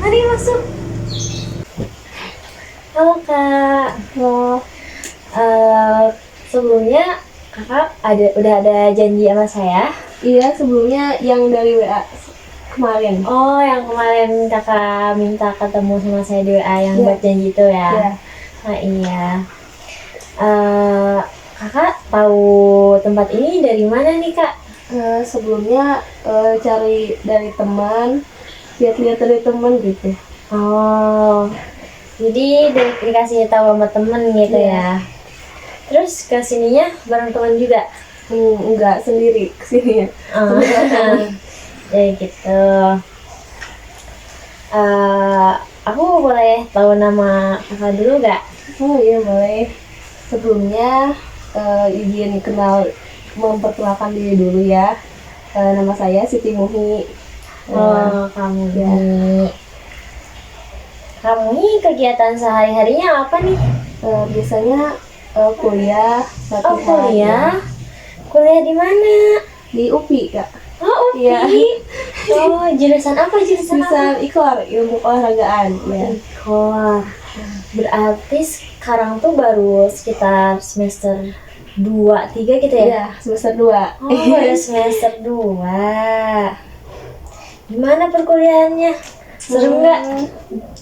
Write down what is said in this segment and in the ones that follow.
Mari masuk. Halo kak. Oh, Sebelumnya kakak udah ada janji sama saya. iya sebelumnya yang dari WA kemarin. Oh, yang kemarin kakak minta ketemu sama saya di WA yang Iya. buat janji itu ya. Iya. Nah iya. Kakak tahu tempat ini dari mana nih kak? Sebelumnya cari dari teman, lihat-lihat dari teman gitu. Oh, jadi dikasih tahu sama temen gitu Iya. ya. Terus kesininya bareng teman juga. Enggak sendiri kesini ya. Oh, jadi gitu. Aku boleh tahu nama kakak dulu gak? Oh iya boleh. Sebelumnya izin memperkenalkan diri dulu ya. Nama saya Siti Muhi. Oh, kamu ya. nih. Kamu nih kegiatan sehari-harinya apa nih? Biasanya kuliah, Oh, latihan, kuliah. ya. Kuliah di mana? Di UPI kak. Oh, UPI. Iya. Oh, jurusan apa? Jurusan apa? Jurusan IKOR, ilmu olahragaan. Ya. Ikor. Berarti sekarang tuh baru sekitar semester 2-3 gitu ya? Iya, semester 2. Oh, baru semester 2. Gimana perkuliahannya? Seru nggak?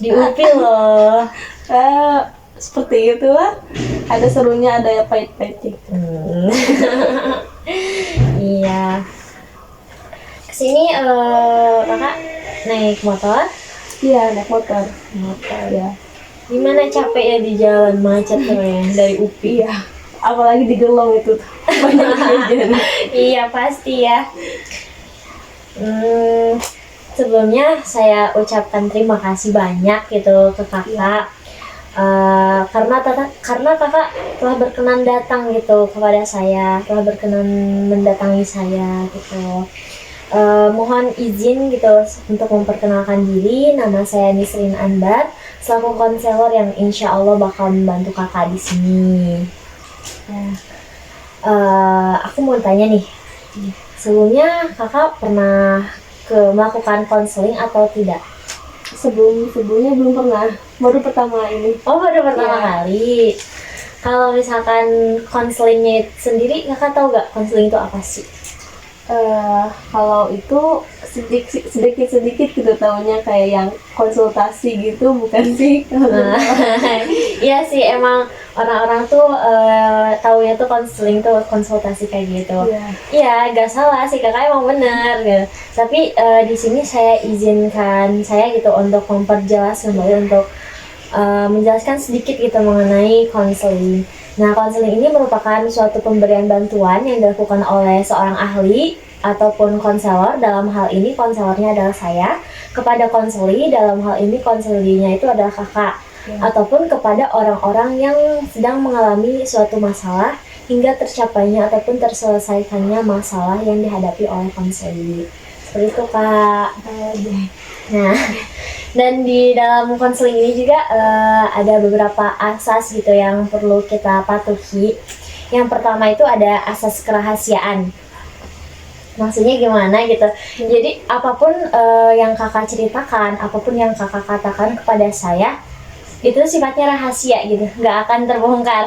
Di UPI loh. Seperti itu lah. Ada serunya, ada yang pahit-pahitnya. Iya. Kesini kakak naik motor? Iya, naik motor. Motor. Ya. Gimana capek ya di jalan macet tuh ya dari UPI? Iya. Apalagi di Gelong itu banyak jajan. Iya pasti ya. Sebelumnya saya ucapkan terima kasih banyak gitu ke kakak. Karena kakak telah berkenan datang gitu kepada saya, telah berkenan mendatangi saya gitu. Mohon izin gitu untuk memperkenalkan diri. Nama saya Nisrin Anbar, selaku konselor yang insya Allah bakal membantu kakak di sini. Aku mau tanya nih, sebelumnya kakak pernah melakukan konseling atau tidak? Sebelumnya belum pernah. Baru pertama ini. Oh, baru pertama Ya. kali. Kalau misalkan konselingnya sendiri, kakak tahu gak konseling itu apa sih? Kalau itu sedikit gitu tahunya kayak yang konsultasi gitu, bukan sih? Iya sih, emang orang-orang tuh taunya tuh konseling tuh konsultasi kayak gitu. Iya. Iya, gak salah sih kakak, emang bener gitu. Tapi di sini saya izinkan saya gitu untuk memperjelas kembali untuk menjelaskan sedikit gitu mengenai konseling. Nah, konseling ini merupakan suatu pemberian bantuan yang dilakukan oleh seorang ahli ataupun konselor. Dalam hal ini konselornya adalah saya, kepada konseli, dalam hal ini konselinya itu adalah kakak, ataupun kepada orang-orang yang sedang mengalami suatu masalah hingga tercapainya ataupun terselesaikannya masalah yang dihadapi oleh konseli. Seperti itu kak. Nah, dan di dalam konseling ini juga ada beberapa asas gitu yang perlu kita patuhi. Yang pertama itu ada asas kerahasiaan. Maksudnya gimana gitu? Jadi apapun yang kakak ceritakan, apapun yang kakak katakan kepada saya, itu sifatnya rahasia gitu, nggak akan terbongkar.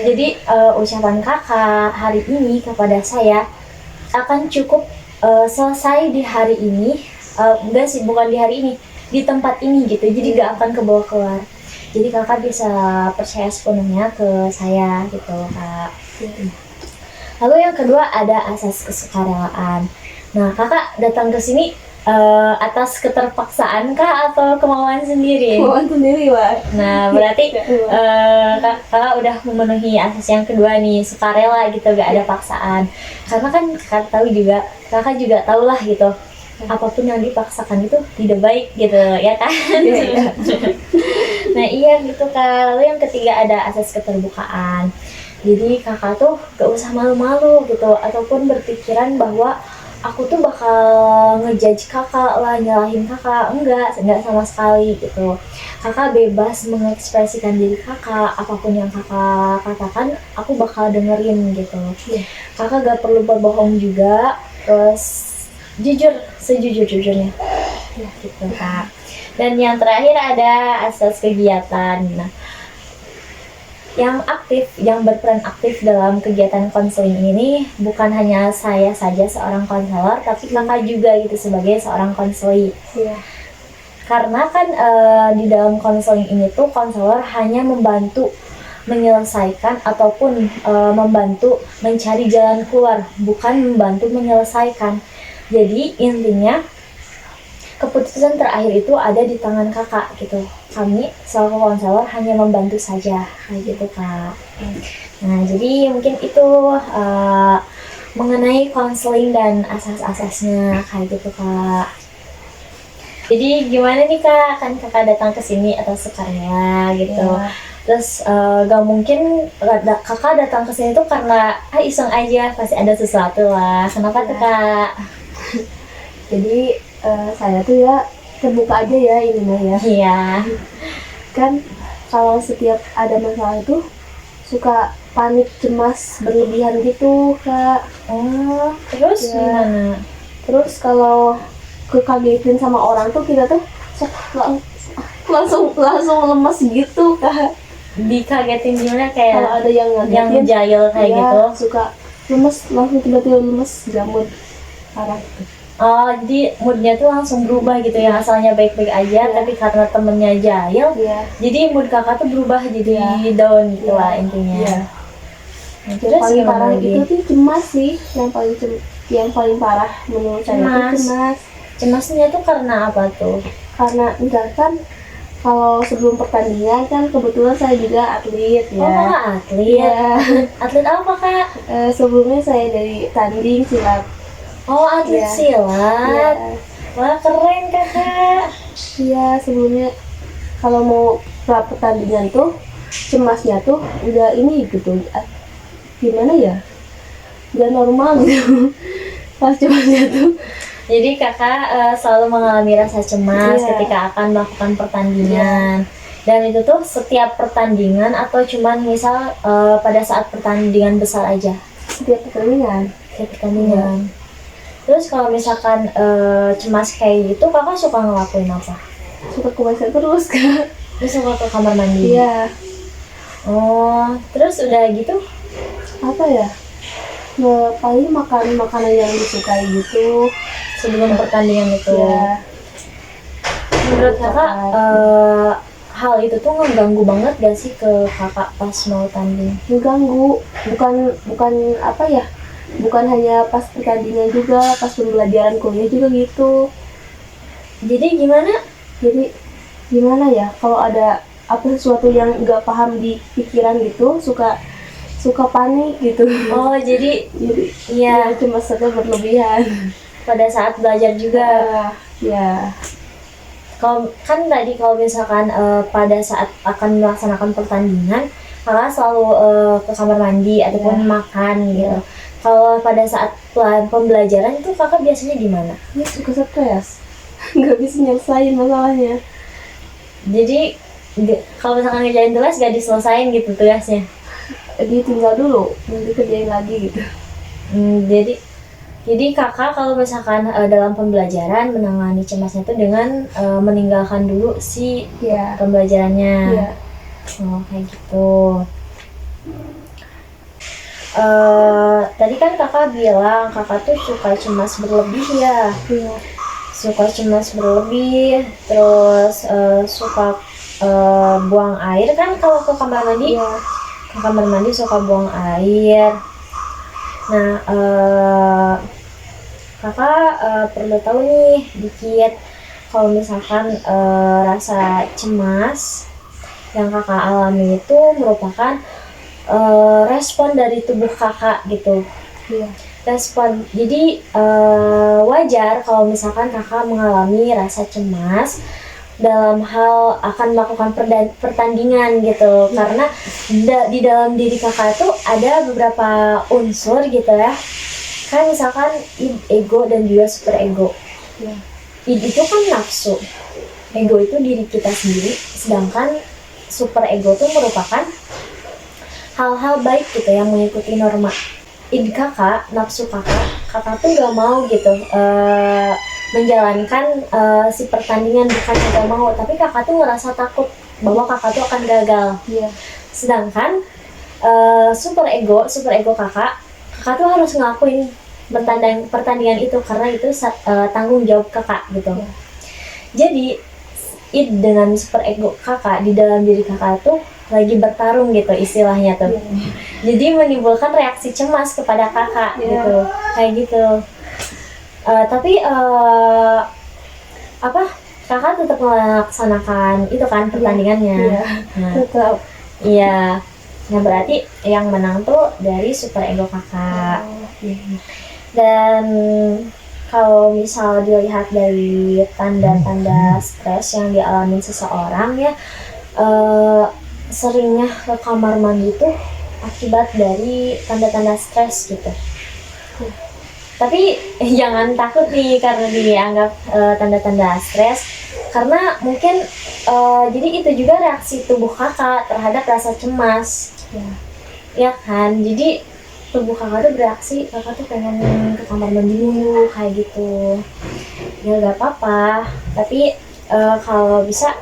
Jadi ucapan kakak hari ini kepada saya akan cukup selesai di hari ini. Enggak sih, bukan di hari ini, di tempat ini gitu, jadi gak akan kebawa keluar. Jadi kakak bisa percaya sepenuhnya ke saya gitu kak. Lalu yang kedua ada asas kesukarelaan. Nah, kakak datang ke sini atas keterpaksaan kah atau kemauan sendiri? Kemauan sendiri, Wak. Nah, berarti kakak udah memenuhi asas yang kedua nih, sukarela gitu, gak ada paksaan. Karena kan kakak tahu juga, kakak juga tahu lah gitu, apapun yang dipaksakan itu tidak baik gitu ya kan. Nah iya gitu kak. Lalu yang ketiga ada asas keterbukaan. Jadi kakak tuh gak usah malu-malu gitu, ataupun berpikiran bahwa aku tuh bakal ngejudge kakak lah, nyalahin kakak. Enggak sama sekali gitu. Kakak bebas mengekspresikan diri kakak, apapun yang kakak katakan aku bakal dengerin gitu. Kakak gak perlu berbohong juga, terus jujur sejujur-jujurnya. Ya. gitu kak. Dan yang terakhir ada asas kegiatan. Nah, yang berperan aktif dalam kegiatan konseling ini bukan hanya saya saja seorang konselor, tapi kakak juga gitu sebagai seorang konseli. Iya. Karena kan di dalam konseling ini tuh konselor hanya membantu menyelesaikan ataupun membantu mencari jalan keluar, bukan membantu menyelesaikan. Jadi intinya keputusan terakhir itu ada di tangan kakak gitu. Kami selaku konselor hanya membantu saja kayak gitu kak. Nah jadi mungkin itu mengenai konseling dan asas-asasnya kayak gitu kak. Jadi gimana nih kak, kan kakak datang ke sini atas sukarela gitu. Ya. Terus gak mungkin kakak datang ke sini tuh karena iseng aja, pasti ada sesuatu lah. Kenapa tuh kak? Jadi saya tuh ya terbuka aja ya ini mah ya. Iya. Kan kalau setiap ada masalah itu suka panik, cemas, berlebihan gitu kak. Oh, terus Ya. gimana? Terus kalau kekagetin sama orang tuh kita tuh langsung lemes gitu kak. Dikagetin gimana Kalau kayak ada yang yang ngagetin, jahil kayak ya, gitu? suka lemes, langsung tiba-tiba lemes, gamut parah gitu. Oh, jadi moodnya tuh langsung berubah gitu ya, asalnya baik-baik aja, Iya. tapi karena temennya jahil, Iya. jadi mood kakak tuh berubah jadi Iya. down gitu Iya. lah intinya. Iya. Nah, Yang terus paling gimana parah lagi? itu tuh cemas sih, yang paling parah menurut saya itu Cemas. cemas. Cemasnya tuh karena apa tuh? Karena misalkan kalau sebelum pertandingan kan kebetulan saya juga atlet Oh, ya. kakak atlet? Iya. Atlet apa kak? Sebelumnya saya dari tanding silat. Oh, atlet Iya. silat. Iya. Wah, keren kakak. Iya, sebelumnya kalau mau pra pertandingan tuh cemasnya tuh udah ini gitu. Gimana ya? Udah normal gitu. Pas cemasnya tuh. Jadi kakak selalu mengalami rasa cemas Iya. ketika akan melakukan pertandingan. Dan itu tuh setiap pertandingan atau cuman misal pada saat pertandingan besar aja? Setiap pertandingan. Setiap pertandingan. Terus kalau misalkan cemas kayak gitu, kakak suka ngelakuin apa? Suka ke WC terus kak. Terus suka ke kamar mandi? Iya. Oh, terus udah gitu? Apa ya? Paling makan makanan yang disukai gitu. Sebelum pertandingan itu? Iya. Menurut kakak, hal itu tuh ngeganggu banget gak sih ke kakak pas mau tanding? Mengganggu. Bukan apa ya? Bukan hanya pas pertandingan juga, pas pembelajaran kuliah juga gitu. Jadi gimana? Jadi gimana ya, kalau ada apa sesuatu yang nggak paham di pikiran gitu, suka panik gitu. Oh, jadi Jadi iya, ya cemasnya berlebihan. pada saat belajar juga. Ya. Kalau kan tadi kalau misalkan pada saat akan melaksanakan pertandingan, kakak selalu ke kamar mandi ataupun makan gitu. Kalau pada saat pembelajaran itu kakak biasanya gimana? Ya suka stres. Nggak bisa nyelesain masalahnya. Jadi kalau misalkan ngerjain tugas gak diselesain gitu tugasnya. Ditinggal dulu, nanti kerjain lagi gitu. Jadi kakak kalau misalkan dalam pembelajaran menangani cemasnya itu dengan meninggalkan dulu si Iya. pembelajarannya. Iya. Oh kayak gitu. Tadi kan kakak bilang kakak tuh suka cemas berlebih ya. Iya. Suka cemas berlebih, terus suka buang air kan kalau ke kamar mandi. Iya. Ke kamar mandi suka buang air. Nah, kakak perlu tahu nih dikit kalau misalkan rasa cemas yang kakak alami itu merupakan respon dari tubuh kakak gitu. Iya. Respon. Jadi wajar kalau misalkan kakak mengalami rasa cemas dalam hal akan melakukan pertandingan gitu, karena di dalam diri kakak itu ada beberapa unsur gitu ya, kan misalkan id, ego dan juga super ego. Iya. Id itu kan nafsu, ego itu diri kita sendiri, sedangkan super ego itu merupakan hal-hal baik gitu yang mengikuti norma. Id kakak, nafsu kakak tuh gak mau gitu menjalankan si pertandingan, bukan gak mau, tapi kakak tuh ngerasa takut bahwa kakak tuh akan gagal. Iya. Sedangkan super ego kakak tuh harus ngelakuin pertandingan itu karena itu tanggung jawab kakak gitu. Iya. Jadi dengan super ego kakak di dalam diri kakak tuh lagi bertarung gitu istilahnya tuh. Iya. Jadi menimbulkan reaksi cemas kepada kakak Iya. gitu, kayak gitu. Tapi kakak tetap melaksanakan itu kan pertandingannya. Iya. Nah, Tetap. iya. Nah, berarti yang menang tuh dari super ego kakak. Iya. Dan kalau misal dilihat dari tanda-tanda stres yang dialami seseorang ya, seringnya ke kamar mandi itu akibat dari tanda-tanda stres gitu. Tapi jangan takut nih karena dianggap tanda-tanda stres, karena mungkin jadi itu juga reaksi tubuh kakak terhadap rasa cemas. Ya kan, jadi tubuh kakak tuh bereaksi, kakak tuh pengen ke kamar mandi dulu kayak gitu. Ya gak apa-apa, tapi kalau bisa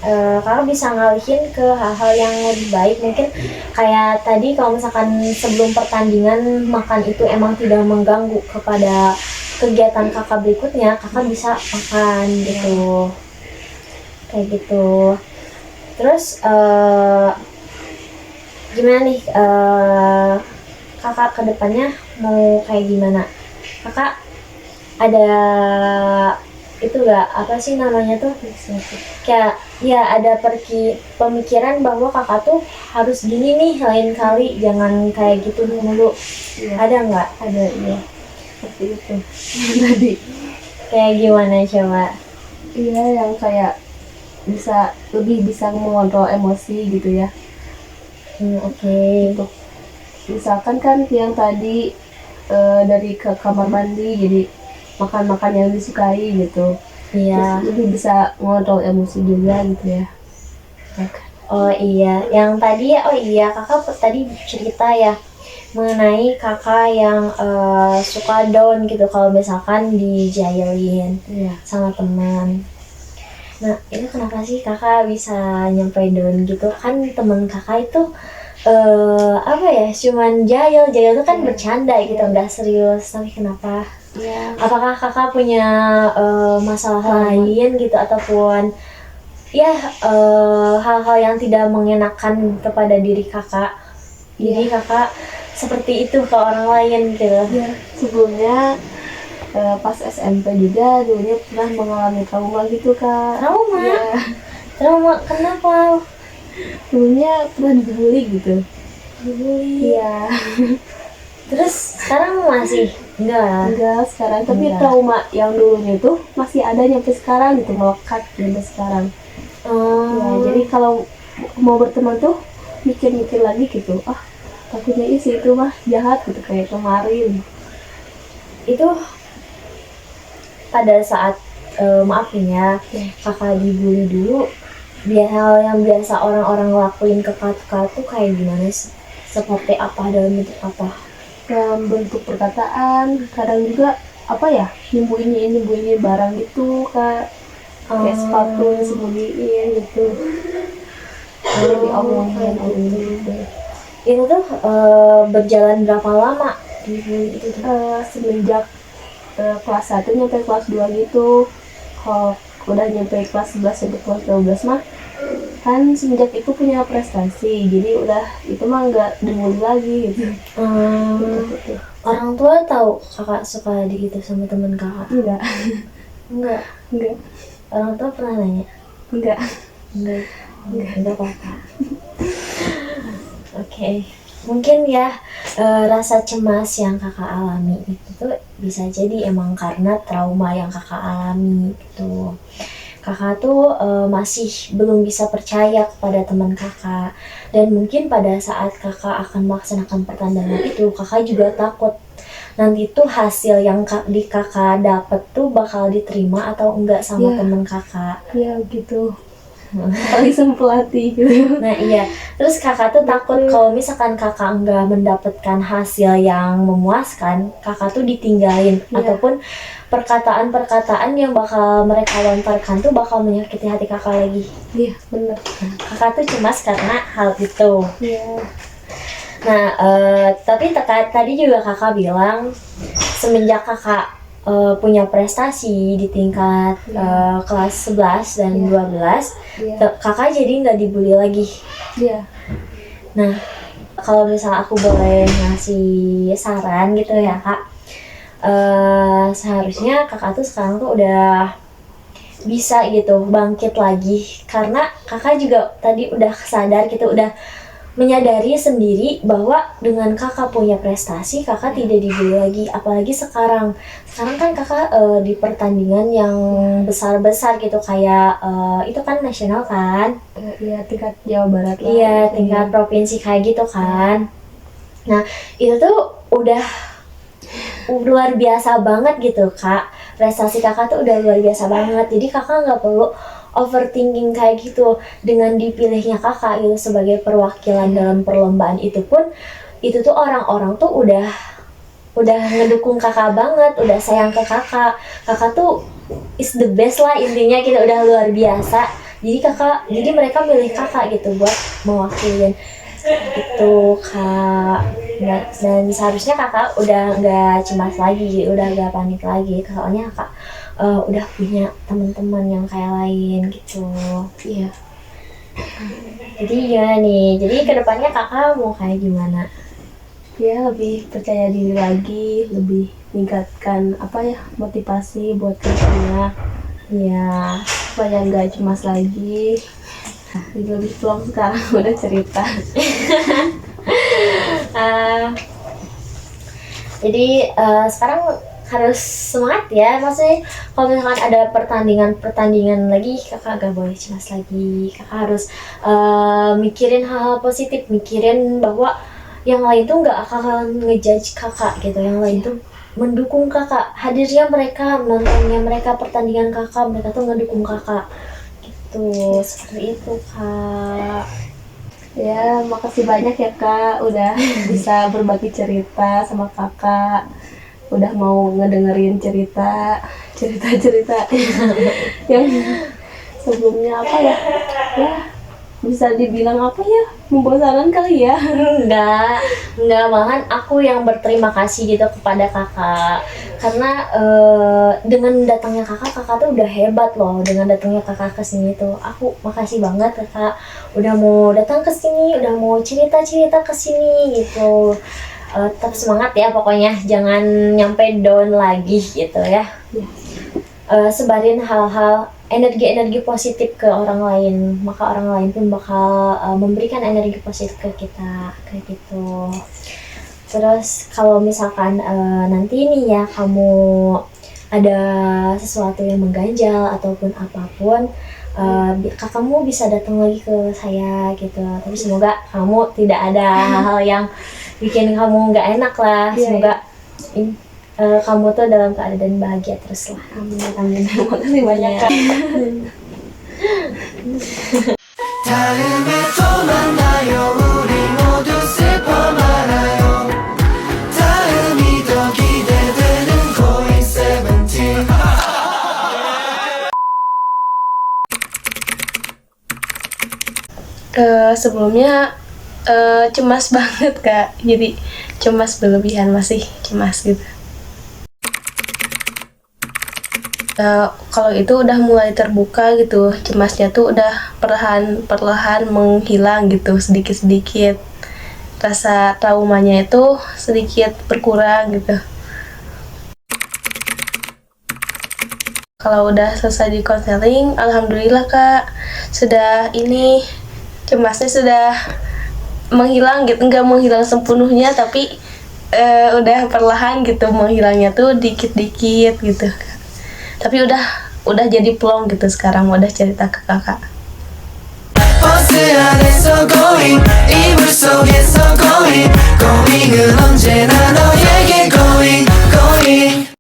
kakak bisa ngalihin ke hal-hal yang lebih baik. Mungkin kayak tadi kalau misalkan sebelum pertandingan makan itu emang tidak mengganggu kepada kegiatan kakak berikutnya, kakak bisa makan gitu, kayak gitu. Terus gimana nih kakak kedepannya mau kayak gimana? Kakak ada itu gak, apa sih namanya tuh, kayak ya ada pemikiran bahwa kakak tuh harus gini nih lain kali, jangan kayak gitu dulu. Iya. Ada nggak? Ada, iya. Seperti itu. Tadi. Kayak gimana coba? Iya, yang kayak lebih bisa mengontrol emosi gitu ya. Oke. Gitu. Misalkan kan yang tadi dari ke kamar mandi jadi makan yang disukai gitu. Iya. Terus lebih bisa mengontrol emosi juga gitu ya. Oh iya, yang tadi ya, oh iya kakak tadi cerita ya mengenai kakak yang suka down gitu kalau misalkan dijailin Iya. sama teman. Nah, itu kenapa sih kakak bisa nyampe down gitu? Kan teman kakak itu apa ya, cuman jail itu kan bercanda gitu, nggak serius. Tapi kenapa? Iya. Apakah kakak punya masalah lain gitu, ataupun ya hal-hal yang tidak mengenakan kepada diri kakak? Jadi kakak seperti itu ke orang lain gitu. Ya, sebelumnya pas SMP juga dulunya pernah mengalami trauma gitu kak. Trauma? Ya, Trauma kenapa? dulunya pernah dibully gitu. Dibully. Iya. Terus sekarang masih? Enggak sekarang, tapi Enggak. trauma yang dulunya tuh masih ada nyampe sekarang gitu, melekat sampai sekarang. Ya, jadi kalau mau berteman tuh mikir-mikir lagi gitu, takutnya isi itu mah jahat gitu kayak kemarin. Itu pada saat maaf nih ya, kakak dibully dulu, hal yang biasa orang-orang lakuin ke kakak tuh kayak gimana sih? Seperti apa, dalam bentuk apa? Dalam bentuk perkataan, kadang juga apa ya, nyembunyiin barang gitu kak, kayak sepatu disembunyiin gitu, diomongin gitu. Itu tuh berjalan berapa lama dibully itu tuh? Semenjak kelas 1 nyampe kelas 2 gitu. Kalau udah nyampe kelas 11 sampai kelas 12 mah kan semenjak itu punya prestasi, jadi udah itu mah nggak dibully lagi gitu. Gitu. Orang tua tahu kakak suka gitu sama temen kakak? Enggak. Orang tua pernah nanya? Enggak Apa-apa. Oke. Mungkin ya rasa cemas yang kakak alami itu tuh bisa jadi emang karena trauma yang kakak alami gitu. Kakak tuh masih belum bisa percaya kepada teman kakak, dan mungkin pada saat kakak akan melaksanakan pertandingan itu kakak juga takut nanti tuh hasil yang kakak dapet tuh bakal diterima atau enggak sama teman kakak. Ya gitu. paling sempelati gitu. Nah iya, terus kakak tuh takut kalau misalkan kakak nggak mendapatkan hasil yang memuaskan, kakak tuh ditinggalin ataupun perkataan-perkataan yang bakal mereka lontarkan tuh bakal menyakiti hati kakak lagi. Iya bener. Kakak tuh cemas karena hal itu. Iya. Nah, tapi tadi juga kakak bilang semenjak kakak punya prestasi di tingkat kelas 11 dan 12, kakak jadi nggak dibully lagi. Iya. Nah, kalau misalnya aku boleh ngasih saran gitu ya kak, seharusnya kakak tuh sekarang tuh udah bisa gitu bangkit lagi, karena kakak juga tadi udah sadar gitu, udah menyadari sendiri bahwa dengan kakak punya prestasi, kakak tidak dibully lagi. Apalagi sekarang kan kakak di pertandingan yang besar-besar gitu, kayak itu kan nasional kan. Iya, tingkat Jawa Barat lah. Iya, tingkat provinsi kayak gitu kan. Nah, itu tuh udah luar biasa banget gitu kak. Prestasi kakak tuh udah luar biasa banget. Jadi kakak nggak perlu overthinking kayak gitu. Dengan dipilihnya kakak gitu sebagai perwakilan dalam perlombaan itu pun, itu tuh orang-orang tuh udah ngedukung kakak banget, udah sayang ke kakak. Kakak tuh is the best lah intinya, kita udah luar biasa. Jadi mereka milih kakak gitu buat mewakilin gitu kak. Dan seharusnya kakak udah nggak cemas lagi, udah nggak panik lagi, soalnya kakak udah punya teman-teman yang kayak lain gitu. Iya. Jadi gimana nih? Jadi kedepannya kakak mau kayak gimana? Ya lebih percaya diri lagi, lebih meningkatkan motivasi buat kerjanya. Iya. Supaya nggak cemas lagi. Jadi lebih plong sekarang udah cerita. Jadi sekarang harus semangat ya, maksudnya kalau misalkan ada pertandingan lagi, kakak gak boleh cemas lagi. Kakak harus mikirin hal-hal positif, mikirin bahwa yang lain tuh nggak akan ngejudge kakak gitu, yang lain tuh mendukung kakak, hadirnya mereka, nontonnya mereka pertandingan kakak, mereka tuh ngedukung kakak gitu. Seperti itu kak. Ya, makasih banyak ya kak, udah bisa berbagi cerita sama kakak, udah mau ngedengerin cerita yang sebelumnya ya bisa dibilang membosankan kali ya. Enggak, malahan aku yang berterima kasih gitu kepada kakak, karena dengan datangnya kakak tuh udah hebat loh. Dengan datangnya kakak ke sini tuh aku makasih banget kakak udah mau datang ke sini, udah mau cerita ke sini gitu. Tetap semangat ya pokoknya, jangan nyampe down lagi gitu ya. Sebarin hal-hal energi positif ke orang lain, maka orang lain pun bakal memberikan energi positif ke kita kayak gitu. Terus kalau misalkan nanti nih ya kamu ada sesuatu yang mengganjal ataupun apapun, kakakmu bisa datang lagi ke saya gitu. Tapi semoga kamu tidak ada hal-hal yang bikin kamu nggak enak lah. Semoga kamu tuh dalam keadaan bahagia terus lah. Amin. Makasih banyak kak. 다음에 또 만나요 우리 모두 슬퍼 말아요 다음이 더 기대되는 Going 17 Sebelumnya cemas banget kak, jadi cemas berlebihan, masih cemas gitu. Kalau itu udah mulai terbuka gitu, cemasnya tuh udah perlahan menghilang gitu, sedikit-sedikit. Rasa traumanya itu sedikit berkurang gitu. Kalau udah selesai di konseling, alhamdulillah kak, sudah cemasnya sudah menghilang gitu, nggak menghilang sepenuhnya, tapi udah perlahan gitu menghilangnya tuh dikit-dikit gitu. Tapi udah jadi plong gitu sekarang, udah cerita ke kakak. 버스 안에서 going 이불 속에서